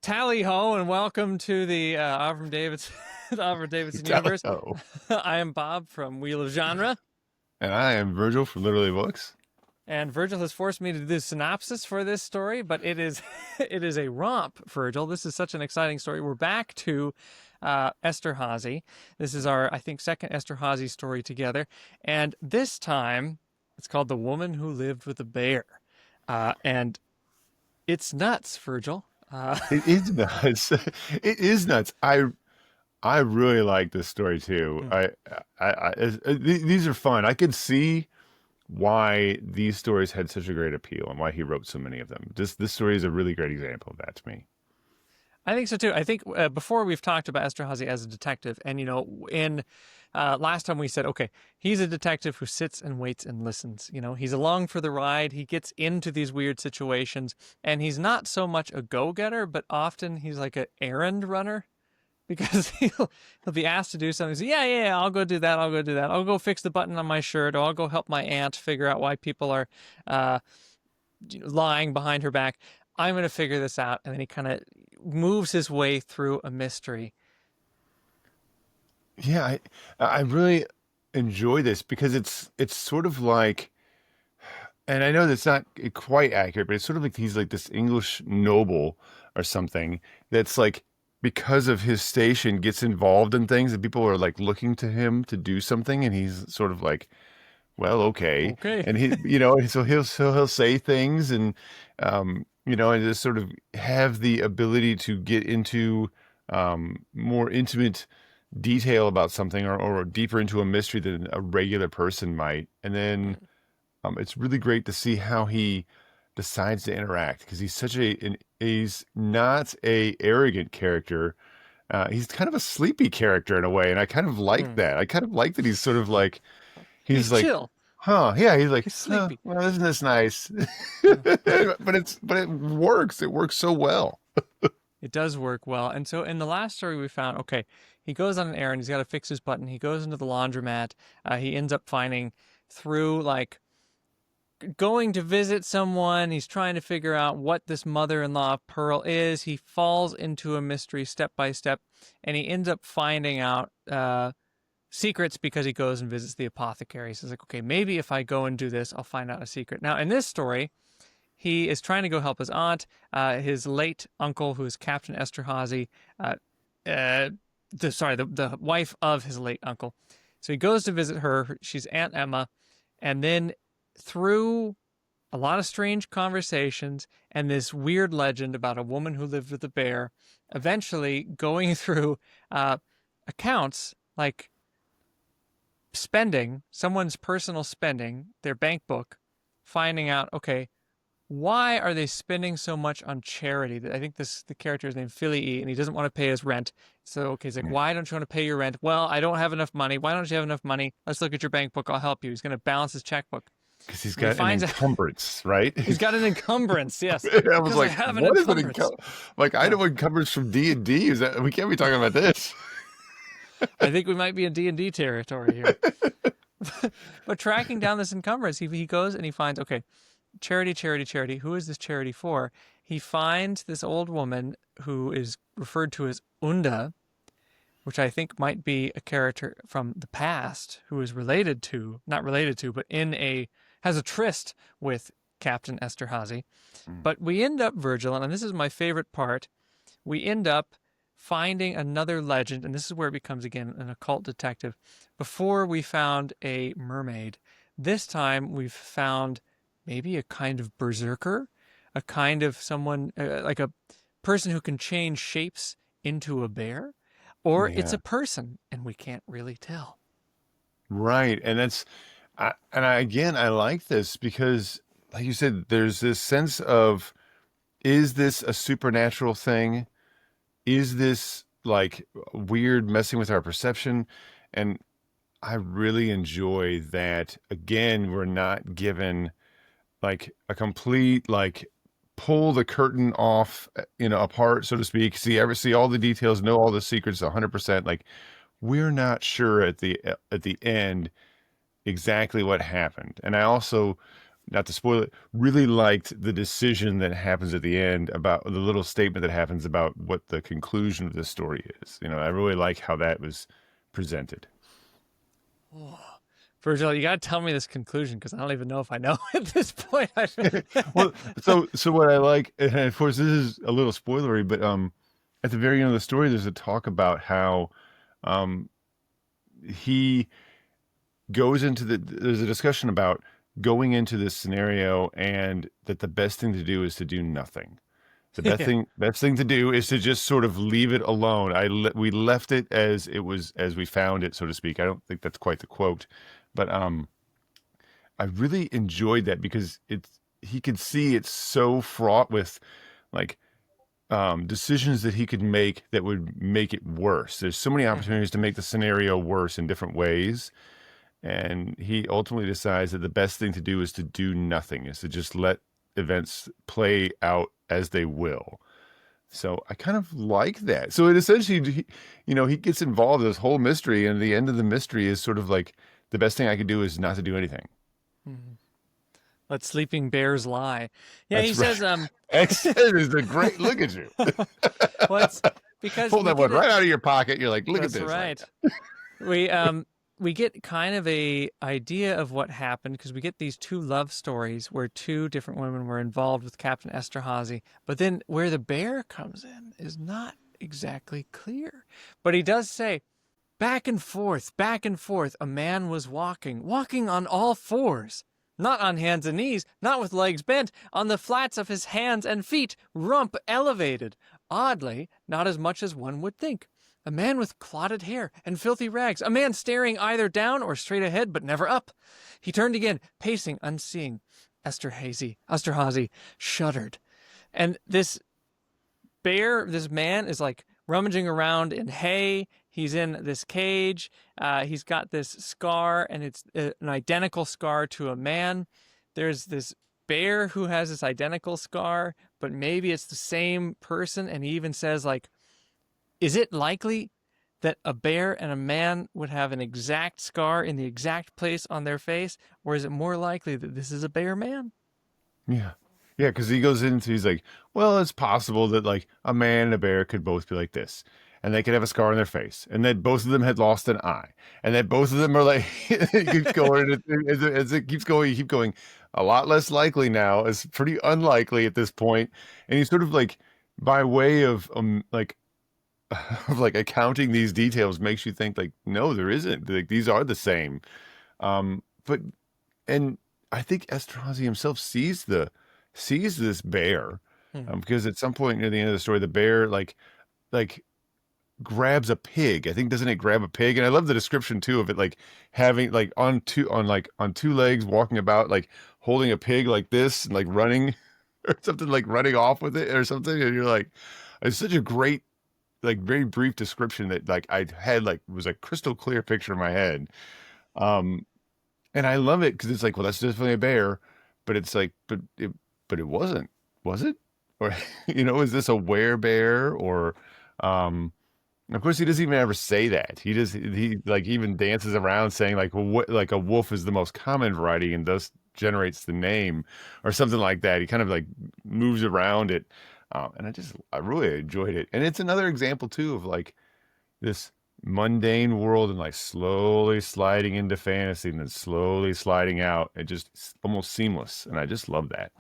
Tally ho, and welcome to the Avram Davidson, the Avram Davidson universe. Oh, I am Bob from Wheel of Genre, and I am Virgil from Literally Books. and Virgil has forced me to do synopsis for this story, but it is it is a romp, Virgil. This is such an exciting story. We're back to Eszterhazy. This is our, I think, second Eszterhazy story together, and this time it's called "The Woman Who Lived with a Bear," and it's nuts, Virgil. It is nuts. It is nuts. I really like this story too. These are fun. I can see why these stories had such a great appeal and why he wrote so many of them. This story is a really great example of that to me. I think so too. I think before we've talked about Eszterhazy as a detective, and in last time we said, okay, he's a detective who sits and waits and listens. He's along for the ride. He gets into these weird situations, and he's not so much a go-getter, but often he's like an errand runner because he'll be asked to do something. He's like, yeah, I'll go do that. I'll go do that. I'll go fix the button on my shirt, or I'll go help my aunt figure out why people are uh, lying behind her back. I'm going to figure this out. And then he kind of moves his way through a mystery. Yeah, I really enjoy this because it's sort of like, and I know that's not quite accurate, but it's sort of like he's like this English noble or something that's like because of his station gets involved in things and people are like looking to him to do something and he's sort of like, well, okay. Okay. And so he'll say things and just sort of have the ability to get into more intimate detail about something or deeper into a mystery than a regular person might. And then it's really great to see how he decides to interact because he's not a arrogant character. He's kind of a sleepy character in a way, and I kind of like Mm. that. I kind of like that he's sort of like He's he's like, chill. huh, yeah, he's like, He's huh, sleepy. well, isn't this nice? Yeah. But it works. It works so well. It does work well. And so in the last story we found, okay, he goes on an errand. He's got to fix his button. He goes into the laundromat. He ends up finding through like going to visit someone. He's trying to figure out what this mother-in-law of Pearl is. He falls into a mystery step by step, and he ends up finding out secrets because he goes and visits the apothecary. So he's like, okay, maybe if I go and do this, I'll find out a secret. Now, in this story, he is trying to go help his aunt, his late uncle, who is Captain Eszterhazy, uh, uh, the wife of his late uncle. So he goes to visit her. She's Aunt Emma, and then through a lot of strange conversations and this weird legend about a woman who lived with a bear, eventually going through accounts like spending, someone's personal spending, their bank book, finding out, okay, why are they spending so much on charity? I think the character is named Philly E, and he doesn't want to pay his rent. So okay, he's like, why don't you want to pay your rent? Well, I don't have enough money. Why don't you have enough money? Let's look at your bank book. I'll help you. He's going to balance his checkbook. Because he's And he got an finds out encumbrance, right? he's got an encumbrance. Yes, I was because I like, have an what is an encumbrance. encumbrance? Like, I Yeah, know encumbrance from D&D. Is that we can't be talking about this? I think we might be in D&D territory here. But tracking down this encumbrance, he goes and he finds, okay, charity, charity, charity. Who is this charity for? He finds this old woman who is referred to as Unda, which I think might be a character from the past who is related to, not related to, but has a tryst with Captain Eszterhazy. Mm. But we end up, Virgil, and this is my favorite part, we end up finding another legend, and this is where it becomes, again, an occult detective. Before we found a mermaid, this time we've found maybe a kind of berserker, a kind of someone, like a person who can change shapes into a bear, or it's Yeah, a person, and we can't really tell. right. And again, I like this because, like you said, there's this sense of, is this a supernatural thing? Is this like weird messing with our perception? And I really enjoy that. Again, we're not given like a complete like pull the curtain off, apart, so to speak. See all the details, know all the secrets 100%. Like we're not sure at the end exactly what happened. And I also not to spoil it, really liked the decision that happens at the end about the little statement that happens about what the conclusion of the story is. I really like how that was presented. Oh. Virgil, you got to tell me this conclusion because I don't even know if I know at this point. Well, so what I like, and of course this is a little spoilery, but at the very end of the story, there's a talk about how um he goes into there's a discussion about going into this scenario and that the best thing to do is to do nothing. The Yeah. best thing to do is to just sort of leave it alone. We left it as it was, as we found it, so to speak. I don't think that's quite the quote, but I really enjoyed that because he could see it's so fraught with like decisions that he could make that would make it worse. There's so many Mhm. opportunities to make the scenario worse in different ways. And he ultimately decides that the best thing to do is to do nothing, is to just let events play out as they will. So I kind of like that. So it essentially, he gets involved in this whole mystery, and the end of the mystery is sort of like the best thing I could do is not to do anything. Mhm. Let sleeping bears lie. Yeah, he That's right. says, Excellent is a great look at you. well, it's because Pull we that get one it. right out of your pocket. You're like, look at That's this. Like, right. We we get kind of a idea of what happened because we get these two love stories where two different women were involved with Captain Esterhazy, but then where the bear comes in is not exactly clear. But he does say, back and forth, a man was walking, walking on all fours. Not on hands and knees, not with legs bent, on the flats of his hands and feet, rump elevated. Oddly, not as much as one would think. A man with clotted hair and filthy rags, a man staring either down or straight ahead, but never up. He turned again, pacing, unseeing. Esterhazy shuddered. And this man is like rummaging around in hay. He's in this cage. He's got this scar, and it's an identical scar to a man. There's this bear who has this identical scar, but maybe it's the same person. And he even says, like, is it likely that a bear and a man would have an exact scar in the exact place on their face? Or is it more likely that this is a bear man? yeah. Yeah, because he's like, well, it's possible that like a man and a bear could both be like this, and they could have a scar on their face, and that both of them had lost an eye, and that both of them are like, it keeps going, as it keeps going, you keep going, a lot less likely now. It's pretty unlikely at this point, and he's sort of like, by way of like, of like accounting these details makes you think like, no, there isn't. Like these are the same. But and I think Esterhazy himself sees this bear, Hmm. because at some point near the end of the story, the bear like grabs a pig. I think, doesn't it grab a pig? And I love the description too of it, like having like on two legs, walking about, like holding a pig like this and like running or something, like running off with it or something. And you're like, it's such a great, like very brief description that like I had like was a crystal clear picture in my head. Um, and I love it because it's like, well, that's definitely a bear, but it's like, but it wasn't, was it? Or, is this a werebear? Or, um, of course, he doesn't even ever say that. He like even dances around saying like, well, what, like a wolf is the most common variety and thus generates the name or something like that. He kind of like moves around it. And I really enjoyed it. And it's another example too of like this mundane world and like slowly sliding into fantasy and then slowly sliding out. It just it's almost seamless. And I just love that.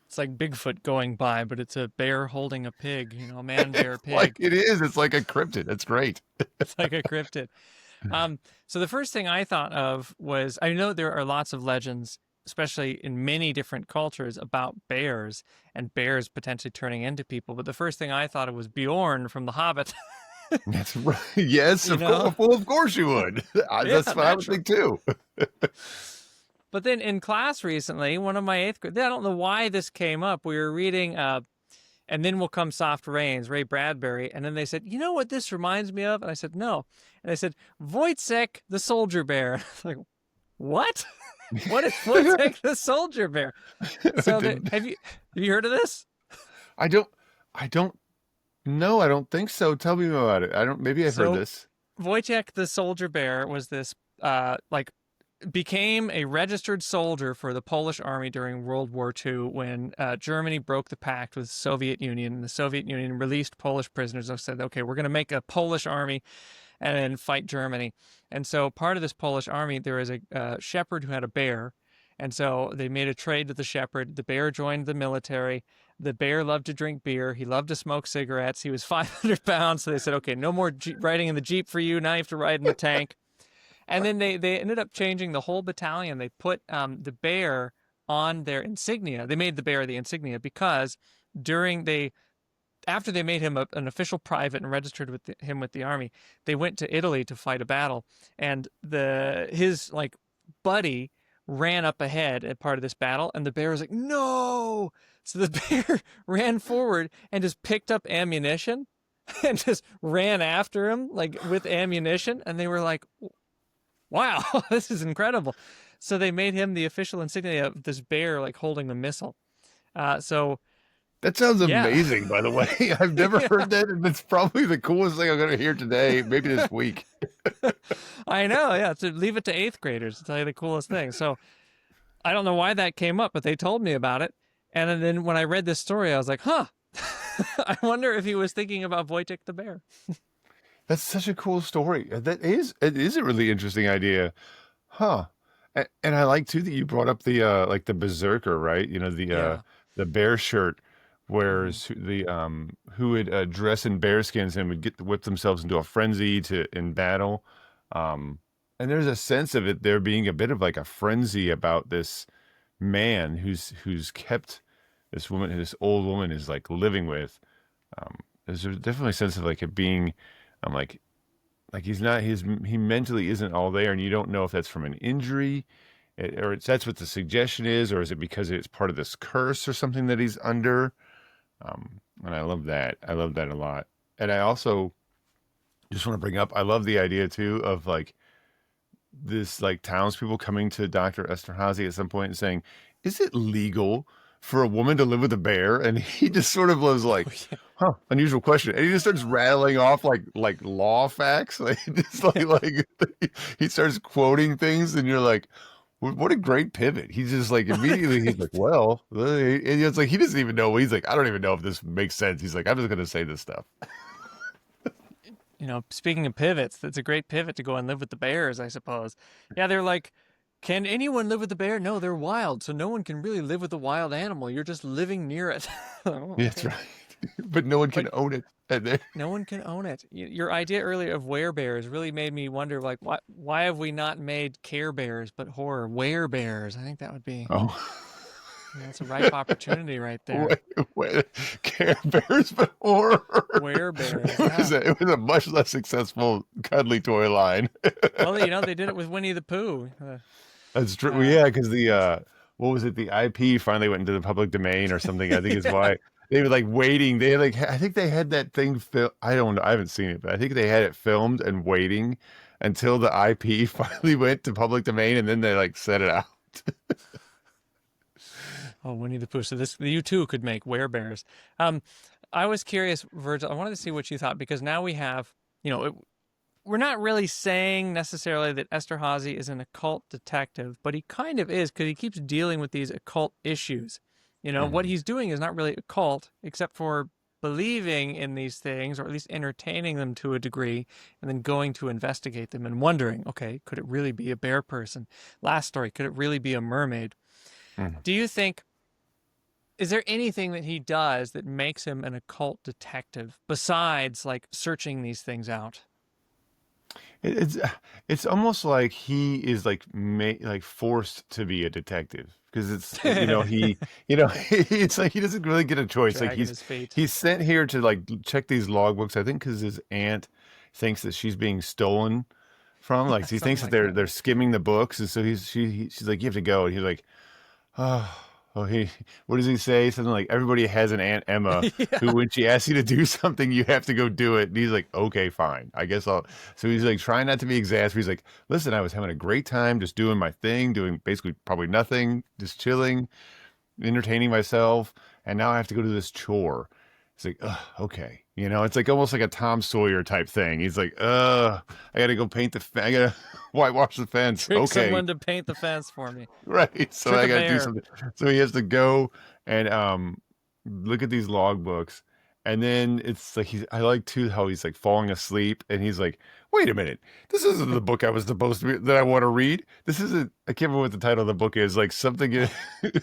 It's like Bigfoot going by, but it's a bear holding a pig, man, bear, Like pig. it is. It's like a cryptid. That's great. It's like a cryptid. So the first thing I thought of was I know there are lots of legends, especially in many different cultures, about bears and bears potentially turning into people. But the first thing I thought of was Bjorn from The Hobbit. That's right. Yes, you know? of course you would. Yeah, That's what I would natural. think too. But then in class recently, one of my eighth grade, I don't know why this came up. We were reading And Then Will Come Soft Rains, Ray Bradbury. And then they said, you know what this reminds me of? And I said, no. And they said, Wojciech the Soldier Bear. I was like, what? What is Wojciech the Soldier Bear? So Did- have you heard of this? I don't. I don't know. I don't think so. Tell me about it. I don't. Maybe I've heard So this. Wojciech the Soldier Bear was this like became a registered soldier for the Polish army during World War II when Germany broke the pact with the Soviet Union. And the Soviet Union released Polish prisoners and said, okay, we're going to make a Polish army and then fight Germany. And so part of this Polish army, there is a shepherd who had a bear. And so they made a trade with the shepherd. The bear joined the military. The bear loved to drink beer. He loved to smoke cigarettes. He was 500 pounds. So they said, okay, no more riding in the Jeep for you. Now you have to ride in the tank. And then they ended up changing the whole battalion. They put the bear on their insignia. They made the bear the insignia because after they made him an official private and registered him with the army, they went to Italy to fight a battle, and his like buddy ran up ahead at part of this battle, and the bear was like, no. So the bear ran forward and just picked up ammunition and just ran after him like with ammunition, and they were like, wow, this is incredible. So they made him the official insignia of this bear, like holding the missile. So That sounds yeah, amazing, by the way. I've never yeah, heard that, and it's probably the coolest thing I'm going to hear today, maybe this week. I know. Yeah, to leave it to eighth graders to tell you the coolest thing. So I don't know why that came up, but they told me about it. And then when I read this story, I was like, huh. I wonder if he was thinking about Wojtek the bear. That's such a cool story. It is a really interesting idea. Huh. And I like too that you brought up the like the berserker, right? You know, Yeah. the bear shirt, Hmm. whereas the who would dress in bear skins and would whip themselves into a frenzy in battle. Um and there's a sense of it there being a bit of like a frenzy about this man who's kept this old woman is like living with. There's definitely a sense of like it being I'm like he mentally isn't all there, and you don't know if that's from an injury, that's what the suggestion is, or is it because it's part of this curse or something that he's under. And I love that. I love that a lot. And I also just want to bring up, I love the idea too of like this like townspeople coming to Dr. Eszterhazy at some point and saying, "Is it legal for a woman to live with a bear?" And he just sort of was Oh, like, yeah. "Huh, unusual question." And he just starts rattling off like law facts, like just like he starts quoting things, and you're like, What a great pivot." He's just like immediately he's like, "Well," and it's like he doesn't even know. He's like, "I don't even know if this makes sense." He's like, "I'm just gonna say this stuff." Speaking of pivots, that's a great pivot to go and live with the bears, I suppose. Yeah, they're like, can anyone live with the bear? No, they're wild, so no one can really live with a wild animal. You're just living near it. Oh, Yeah, that's okay. right. But no one But can own it. And then, no one can own it. Your idea earlier of werebears really made me wonder, like, why have we not made Care Bears, but horror werebears? I think that would be, oh. that's a ripe opportunity right there. Wait, wait, Care Bears, but horror. Werebears, yeah. It was a much less successful cuddly toy line. Well, they did it with Winnie the Pooh. That's true. Well, Uh, yeah, because the what was it? The IP finally went into the public domain or something. I think is yeah. why they were like waiting. They like I think they had that thing. I don't know. I haven't seen it, but I think they had it filmed and waiting until the IP finally went to public domain, and then they like set it out. Oh, Winnie the Pooh. So you too could make werebears. Um, I was curious, Virgil. I wanted to see what you thought because now we have, we're not really saying necessarily that Esterhazy is an occult detective, but he kind of is because he keeps dealing with these occult issues. What Mhm. he's doing is not really occult, except for believing in these things, or at least entertaining them to a degree, and then going to investigate them and wondering, okay, could it really be a bear person? Last story, could it really be a mermaid? Mhm. Do you think is there anything that he does that makes him an occult detective besides like searching these things out? It's it's almost like he is like like forced to be a detective because it's it's like he doesn't really get a choice. Like Dragging his feet. he's sent here to like check these logbooks. I think because his aunt thinks that she's being stolen from. Like he Something thinks that like that. they're skimming the books, and so she's like, "You have to go," and he's like, "Oh." Oh, what does he say? Something like everybody has an Aunt Emma who, Yeah. when she asks you to do something, you have to go do it. And he's like, okay, fine. I guess I'll. So he's like trying not to be exasperated. He's like, listen, I was having a great time just doing my thing, doing basically probably nothing, just chilling, entertaining myself. And now I have to go do this chore. It's like, ugh, okay. You know, it's like almost like a Tom Sawyer type thing. He's like, I gotta go paint I gotta whitewash the fence. Trick Okay, someone to paint the fence for me. right. So Trick I a gotta do bear. something. So he has to go and look at these logbooks. And then it's like I like too how he's like falling asleep and he's like, wait a minute, this isn't the book I was supposed to that I want to read. This isn't I can't remember what the title of the book is. Like something I can't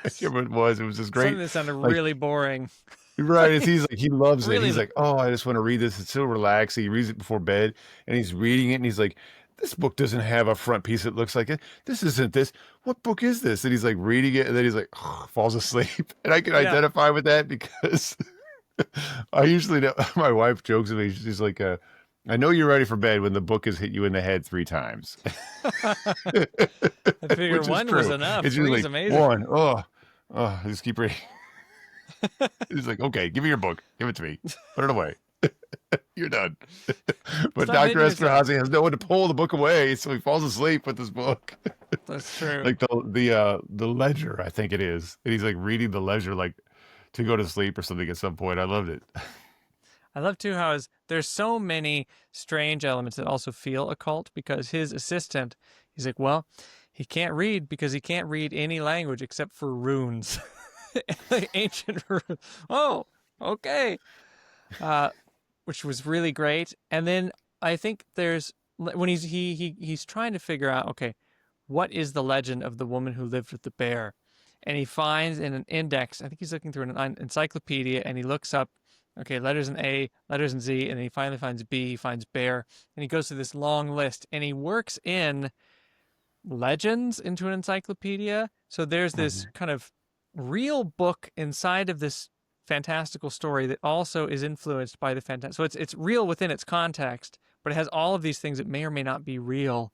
Yes. remember what it was. It was just Something great. that sounded Like really boring. right, Like, he's like he loves it. He's really. like, oh, I just want to read this. It's so relaxing. He reads it before bed, and he's reading it, and he's like, this book doesn't have a front piece that looks like it. This isn't this. What book is this? And he's like reading it, and then he's like falls asleep. And I can Yeah. identify with that because I usually know my wife jokes with me. She's like, I know you're ready for bed when the book has hit you in the head 3 times, I figure which is one was true. enough. It's Three usually is amazing. one. I just keep reading. He's like, okay, give me your book. Give it to me. Put it away. You're done. But Stop Dr. hitting yourself. Eszterhazy has no one to pull the book away, so he falls asleep with this book. That's true. Like the ledger, I think it is. And he's like reading the ledger like to go to sleep or something at some point. I loved it. I love too how there's so many strange elements that also feel occult because his assistant, he's like, well, he can't read because he can't read any language except for runes. Like ancient runes. Oh, okay. Which was really great. And then I think there's when he's trying to figure out, okay, what is the legend of the woman who lived with the bear? And he finds in an index, I think he's looking through an encyclopedia, and he looks up, okay, letters in A, letters in Z, and then he finally finds B, he finds bear, and he goes through this long list, and he works in legends into an encyclopedia. So there's this Mhm. kind of real book inside of this fantastical story that also is influenced by the fantastic. So it's real within its context, but it has all of these things that may or may not be real.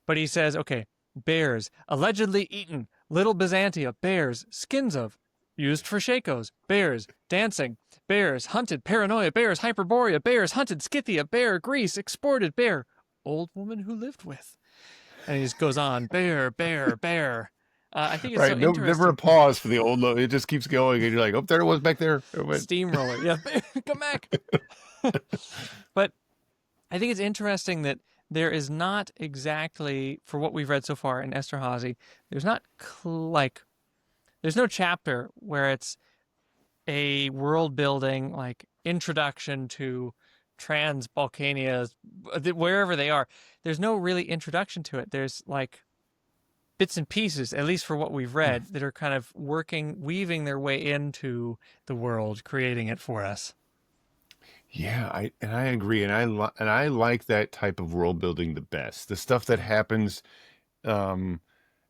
But he says, okay, bears allegedly eaten, little Byzantia, bears, skins of, used for shakos, bears, dancing, bears, hunted, paranoia, bears, hyperborea, bears, hunted, Scythia, bear, Greece, exported, bear, old woman who lived with. And he just goes on, bear, bear, bear. I think it's so Right. No, never a interesting. pause for the old look. It just keeps going, and you're like, oh, there it was back there. It went. Steamroller. Yeah, bear, come back. But I think it's interesting that there is not exactly, for what we've read so far in Esterhazy, there's not like, there's no chapter where it's a world building, like introduction to Transbalkania, wherever they are. There's no really introduction to it. There's like bits and pieces, at least for what we've read, that are kind of weaving their way into the world, creating it for us. Yeah, I agree, and I like that type of world building the best. The stuff that happens, um,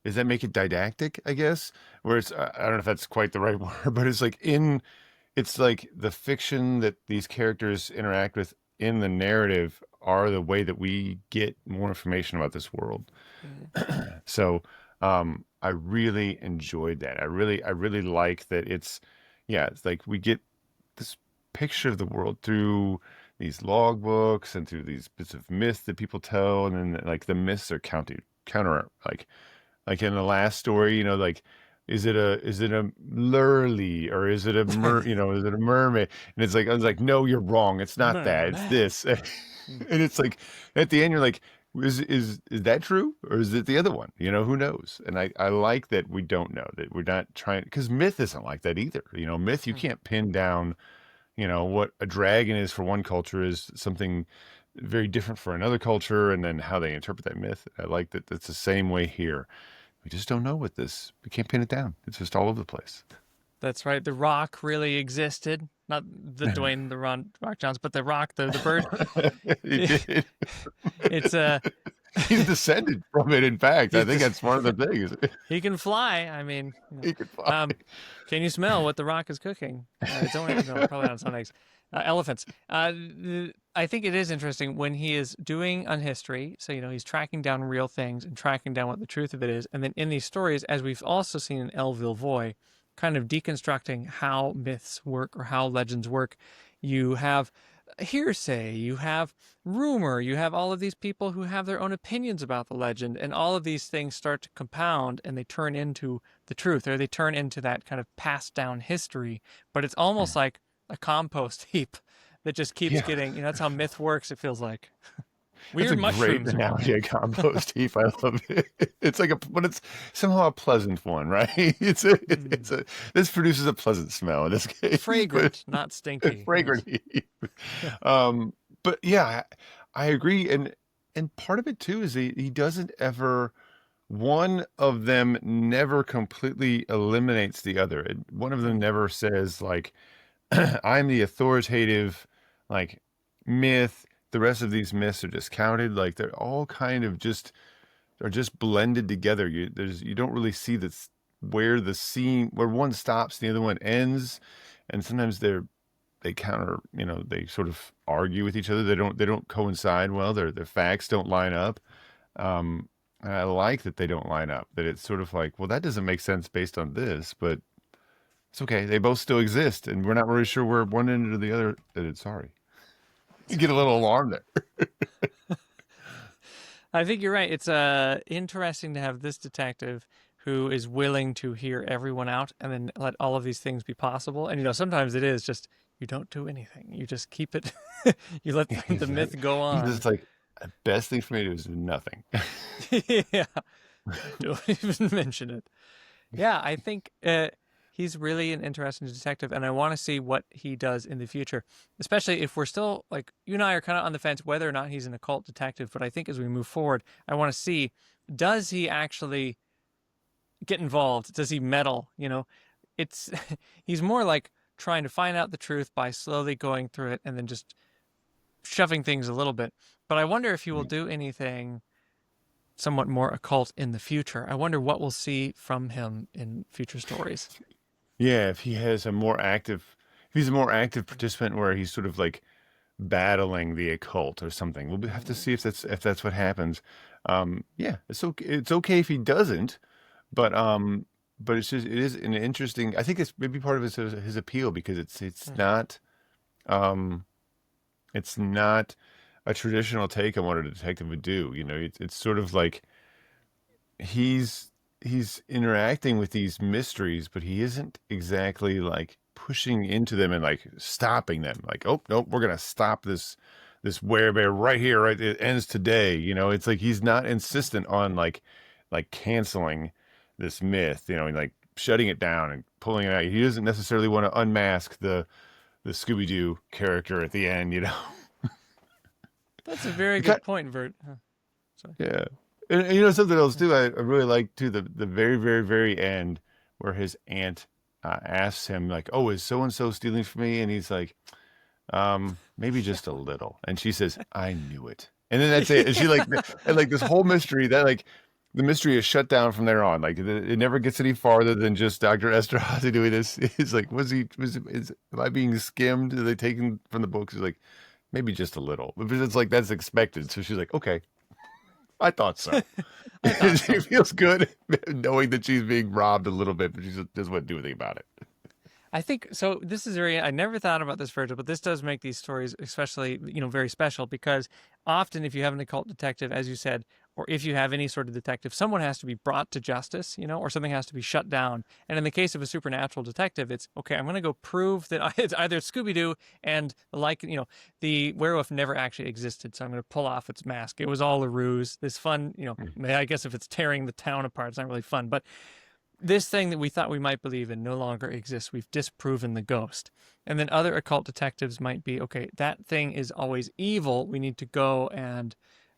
does that make it didactic? I guess, where it's I don't know if that's quite the right word, but it's like the fiction that these characters interact with in the narrative are the way that we get more information about this world. Mm. So, I really enjoyed that. I really like that yeah, it's like we get this picture of the world through these logbooks and through these bits of myth that people tell, and then like the myths are counter like in the last story, like is it a lurley or is it a is it a mermaid? And it's like I was like, no, you're wrong. It's not that. It's Mermaid. this. And it's like at the end you're like, is that true or is it the other one? Who knows? And I like that we don't know, that we're not trying, because myth isn't like that either. Myth, you can't pin down, what a dragon is for one culture is something very different for another culture, and then how they interpret that myth. I like that that's the same way here. We just don't know what this. We can't pin it down. It's just all over the place. That's right. The Rock really existed. Not the Dwayne the Rock Johnson, but the Rock, the bird. He did. It's a He's descended from it. In fact, I he's think just, that's one of the things. he can fly. I mean, He could fly. can you smell what the Rock is cooking? It's only no, probably not on eggs. Elephants. I think it is interesting when he is doing on history. So he's tracking down real things and tracking down what the truth of it is, and then in these stories, as we've also seen in El Vilvoy, kind of deconstructing how myths work or how legends work. You have hearsay, you have rumor, you have all of these people who have their own opinions about the legend, and all of these things start to compound and they turn into the truth, or they turn into that kind of passed down history. But it's almost like a compost heap that just keeps Yeah. getting, that's how myth works, it feels like. That's a Weird great mushrooms are analogy, growing. a compost heap. I love it. It's like but it's somehow a pleasant one, right? Mm. This produces a pleasant smell in this case, but Fragrant, not a stinky. fragrant Yes. heap. Um, but yeah, I agree. And part of it too is he doesn't ever, one of them never completely eliminates the other. One of them Mm. never says like, I'm the authoritative, like, myth. The rest of these myths are discounted. Like they're all kind of just are just blended together. You don't really see this where the scene where one stops, the other one ends, and sometimes they counter. They sort of argue with each other. They don't coincide well. Their facts don't line up. And I like that they don't line up. That it's sort of like, well, that doesn't make sense based on this, but it's okay. They both still exist, and we're not really sure where one ended or the other. Sorry, you get a little alarm there. I think you're right. It's interesting to have this detective who is willing to hear everyone out and then let all of these things be possible. And sometimes it is just you don't do anything. You just keep it. You let the myth go He's on. just like, the best thing for me to do is nothing. Yeah, don't even mention it. Yeah, I think he's really an interesting detective, and I want to see what he does in the future, especially if we're still like you and I are kind of on the fence whether or not he's an occult detective. But I think as we move forward, I want to see does he actually get involved? Does he meddle? It's he's more like trying to find out the truth by slowly going through it and then just shoving things a little bit. But I wonder if he will do anything somewhat more occult in the future. I wonder what we'll see from him in future stories. Yeah, if he's a more active participant where he's sort of like battling the occult or something. We'll have to Mm. see if that's what happens. Yeah, it's okay if he doesn't, but it is an interesting. I think it's maybe part of his appeal because um it's not a traditional take on what a detective would do. It's sort of like he's interacting with these mysteries, but he isn't exactly like pushing into them and like stopping them. Like, oh nope, we're gonna stop this werebear right here, right? It ends today. It's like he's not insistent on like canceling this myth, and like shutting it down and pulling it out. He doesn't necessarily want to unmask the Scooby Doo character at the end. That's a very It got good point, Vert. Sorry. Yeah. And something else too, I really like too, the very, very, very end where his aunt asks him like, "Oh, is so and so stealing from me?" And he's like, maybe just a little. And she says, "I knew it." And then that's it. And she like and like this whole mystery that like the mystery is shut down from there on. Like it never gets any farther than just Dr. Eszterhazy doing this. He's like, am I being skimmed? Are they taken from the books? He's like, maybe just a little. But it's like that's expected. So she's like, okay, I thought so. I thought She so. feels good knowing that she's being robbed a little bit, but she just doesn't want to do anything about it. I think so. This is very, I never thought about this, Virgil, but this does make these stories especially, very special because often if you have an occult detective, as you said, or if you have any sort of detective, someone has to be brought to justice, or something has to be shut down. And in the case of a supernatural detective, it's okay, I'm going to go prove that it's either Scooby Doo and the werewolf never actually existed. So I'm going to pull off its mask. It was all a ruse. This fun, I guess if it's tearing the town apart, it's not really fun, but this thing that we thought we might believe in no longer exists. We've disproven the ghost. And then other occult detectives might be, okay, that thing is always evil. We need to go and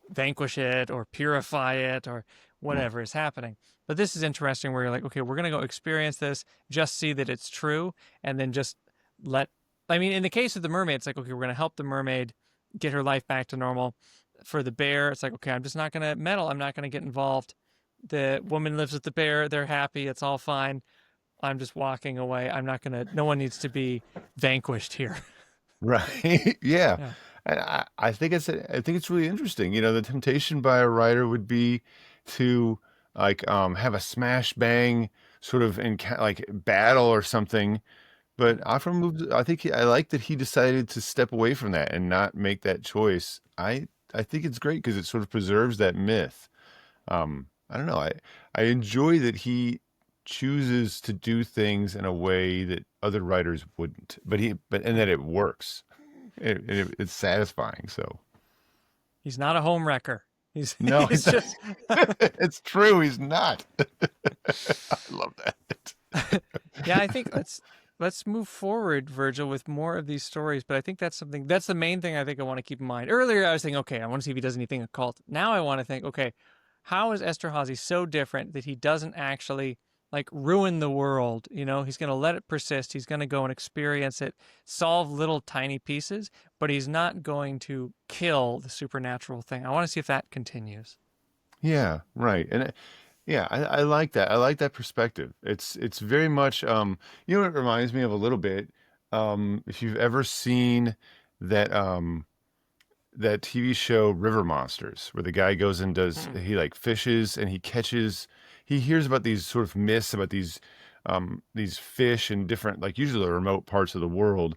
vanquish it or purify it or whatever is happening. But this is interesting where you're like, okay, we're going to go experience this, just see that it's true, and then just let. I mean, in the case of the mermaid, it's like, okay, we're going to help the mermaid get her life back to normal. For the bear, it's like, okay, I'm just not going to meddle. I'm not going to get involved. The woman lives with the bear. They're happy. It's all fine. I'm just walking away. I'm not going to, no one needs to be vanquished here. Right. Yeah. Yeah. And I think it's really interesting. The temptation by a writer would be to like have a smash bang sort of like battle or something. But Avram moved. I like that he decided to step away from that and not make that choice. I think it's great because it sort of preserves that myth. I don't know. I enjoy that he chooses to do things in a way that other writers wouldn't, and that it works. It's satisfying. So He's not a home wrecker. He's no, he's just it's true. He's not. I love that. yeah, I think let's move forward, Virgil, with more of these stories. But I think that's the main thing I think I want to keep in mind. Earlier, I was thinking, okay, I want to see if he does anything occult. Now I want to think, okay, how is Eszterhazy so different that he doesn't actually like ruin the world? You know, he's going to let it persist. He's going to go and experience it, solve little tiny pieces, but he's not going to kill the supernatural thing. I want to see if that continues. Yeah, right. And yeah, I like that. I like that perspective. It's very much you know what it reminds me of a little bit. If you've ever seen that that TV show River Monsters, where the guy goes and does he like fishes and he hears about these sort of myths about these fish in different, like usually the remote parts of the world,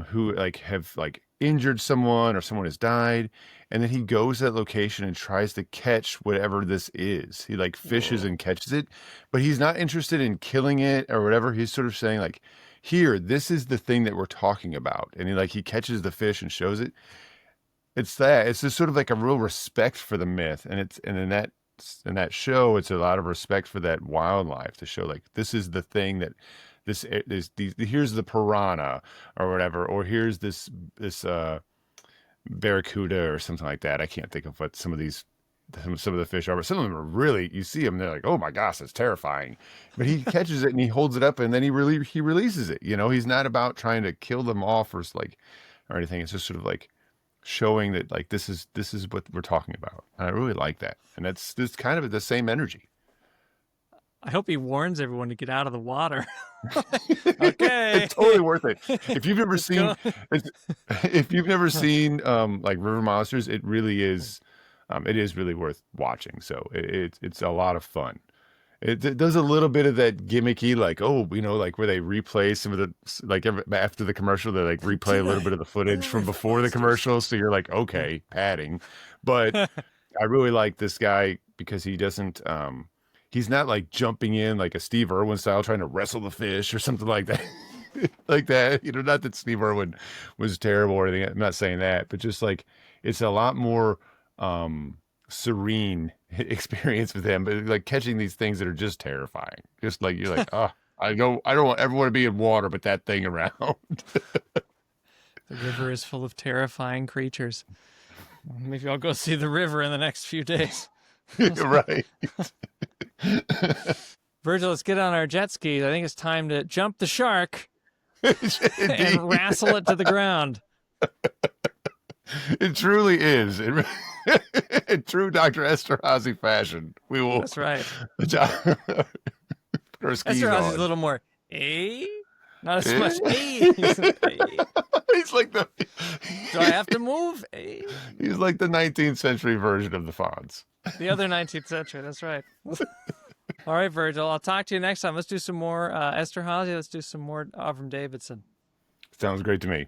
who like have like injured someone or someone has died, and then he goes to that location and tries to catch whatever this is. He like fishes Whoa. and catches it, but he's not interested in killing it or whatever. He's sort of saying like, here, this is the thing that we're talking about, and he catches the fish and shows it. It's just sort of like a real respect for the myth, and in that show, it's a lot of respect for that wildlife to show like this is the thing that this is here's the piranha or whatever, or here's this barracuda or something like that. I can't think of what some of the fish are, but some of them are really, you see them, they're like, oh my gosh, that's terrifying. But he catches it and he holds it up and then he releases it. You know, he's not about trying to kill them off or anything. It's just sort of like showing that like this is what we're talking about. And I really like that. And that's kind of the same energy. I hope he warns everyone to get out of the water. Okay. It's totally worth it. If you've never Let's seen, go. if you've never seen like River Monsters, it really is, it is really worth watching. So it's a lot of fun. It does a little bit of that gimmicky, like, oh, you know, like where they replay some of the, like after the commercial, they like replay a little bit of the footage from River before the monsters. commercial. So you're like, okay, padding. But I really like this guy because he doesn't, he's not like jumping in like a Steve Irwin style trying to wrestle the fish or something like that. Like that, you know, not that Steve Irwin was terrible or anything. I'm not saying that, but just like it's a lot more serene experience with him, but like catching these things that are just terrifying. Just like you're like, oh, I don't ever want to be in water, but that thing around. The river is full of terrifying creatures. Maybe I'll go see the river in the next few days. Right. Virgil, let's get on our jet skis. I think it's time to jump the shark Indeed. and wrestle it to the ground. It truly is. In true Dr. Eszterhazy fashion, we will. That's right. Put our skis Eszterhazy's on. a little more, eh? Not as Eh? much, eh? He's like, eh? He's like the Do I have to move? Eh? he's like the 19th century version of the Fonz. The other 19th century, that's right. All right, Virgil, I'll talk to you next time. Let's do some more Eszterhazy. Let's do some more Avram Davidson. Sounds great to me.